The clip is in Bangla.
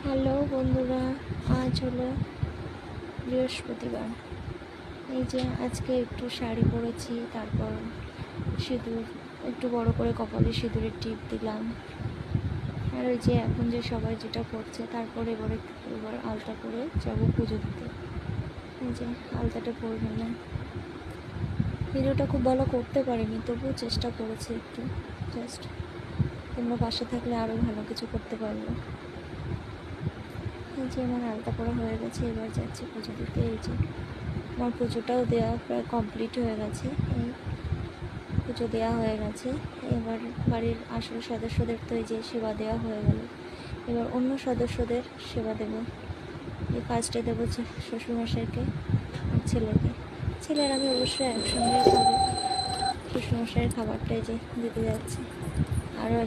হ্যালো বন্ধুরা, আজ হলো বৃহস্পতিবার। এই যে আজকে একটু শাড়ি পরেছি, তারপর সিঁদুর একটু বড় করে কপালে সিঁদুরের টিপ দিলাম। আর ওই যে এখন যে সবাই যেটা করছে, তারপর এবার আলতা করে যাবো পুজো দিতে। এই যে আলতাটা পরে নিলাম। ভিডিওটা খুব ভালো করতে পারিনি, তবুও চেষ্টা করেছি একটু। জাস্ট তোমরা পাশে থাকলে আরও ভালো কিছু করতে পারবো। এই যে আমার আলতা পড়া হয়ে গেছে, এবার যাচ্ছি পুজো দিতে। এই যে আমার পুজোটাও দেওয়া প্রায় কমপ্লিট হয়ে গেছে। এই পুজো দেওয়া হয়ে গেছে। এবার বাড়ির আসল সদস্যদের তো এই যে সেবা দেওয়া হয়ে গেল, এবার অন্য সদস্যদের সেবা দেব। এই ফার্স্টে দেবো শ্বশুরমশাইকে আর ছেলেকে। ছেলের আমি অবশ্যই একসঙ্গে খাবো। শ্বশুরমশাইয়ের খাবারটাই যে দিতে যাচ্ছি।